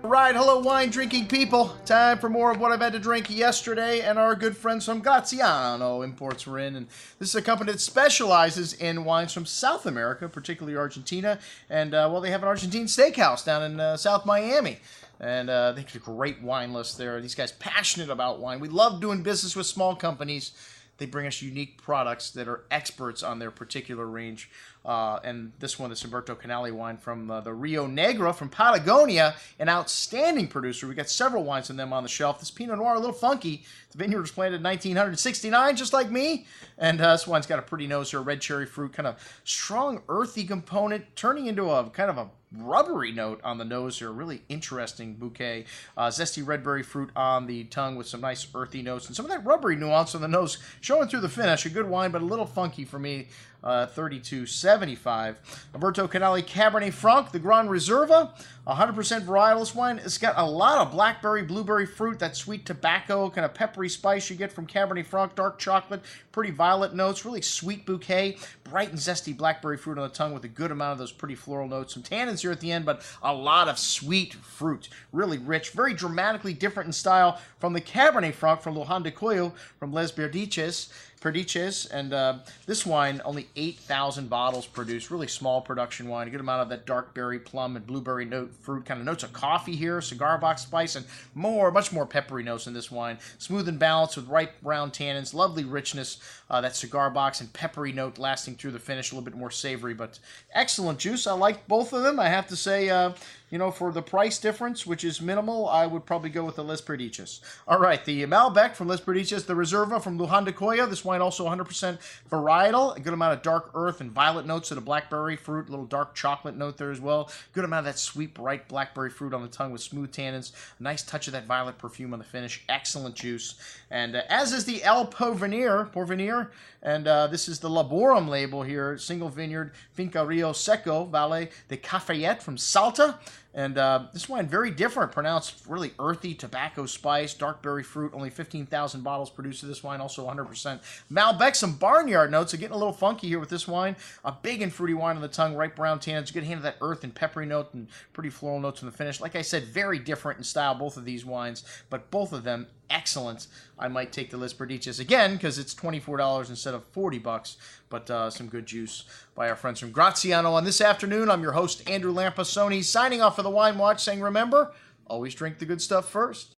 Right, hello wine drinking people. Time for more of what I've had to drink yesterday, and our good friends from Graziano Imports were in. And this is a company that specializes in wines from South America, particularly Argentina. And, well, they have an Argentine steakhouse down in South Miami. And they have a great wine list there. These guys passionate about wine. We love doing business with small companies. They bring us unique products that are experts on their particular range. And this one, this Humberto Canale wine from the Rio Negro from Patagonia, an outstanding producer. We got several wines from them on the shelf. This Pinot Noir, a little funky. The vineyard was planted in 1969, just like me. And this wine's got a pretty nose here, red cherry fruit, kind of strong, earthy component, turning into a kind of a rubbery note on the nose here. Really interesting bouquet. Zesty red berry fruit on the tongue with some nice earthy notes and some of that rubbery nuance on the nose showing through the finish. A good wine, but a little funky for me. $32.75. Humberto Canale Cabernet Franc, the Grand Reserva, 100% varietalist wine. It's got a lot of blackberry, blueberry fruit, that sweet tobacco, kind of peppery spice you get from Cabernet Franc, dark chocolate, pretty violet notes, really sweet bouquet, bright and zesty blackberry fruit on the tongue with a good amount of those pretty floral notes. Some tannins here at the end, but a lot of sweet fruit. Really rich, very dramatically different in style from the Cabernet Franc from Luján de Cuyo from Les Perdices. And this wine, only 8,000 bottles produced. Really small production wine. A good amount of that dark berry, plum, and blueberry note fruit. Kind of notes of coffee here, cigar box spice, and much more peppery notes in this wine. Smooth and balanced with ripe brown tannins. Lovely richness. That cigar box and peppery note lasting through the finish. A little bit more savory, but excellent juice. I like both of them. I have to say, you know, for the price difference, which is minimal, I would probably go with the Les Perdices. All right, the Malbec from Les Perdices, the Reserva from Luján de Cuyo. This wine also 100% varietal. A good amount of dark earth and violet notes of the blackberry fruit. A little dark chocolate note there as well. Good amount of that sweet, bright blackberry fruit on the tongue with smooth tannins. A nice touch of that violet perfume on the finish. Excellent juice. And as is the El Porvenir. And this is the Laborum label here. Single vineyard, Finca Rio Seco, Valle de Cafayet from Salta. And this wine, very different, pronounced really earthy, tobacco spice, dark berry fruit, only 15,000 bottles produced of this wine, also 100% Malbec, some barnyard notes, so getting a little funky here with this wine. A big and fruity wine on the tongue, ripe brown tannins, good hand of that earth and peppery note and pretty floral notes in the finish. Like I said, very different in style, both of these wines, but both of them excellent. I might take the Les Perdices again because it's $24 instead of $40, but some good juice by our friends from Graziano on this afternoon. I'm your host, Andrew Lampasoni, signing off for the Wine Watch, saying remember, always drink the good stuff first.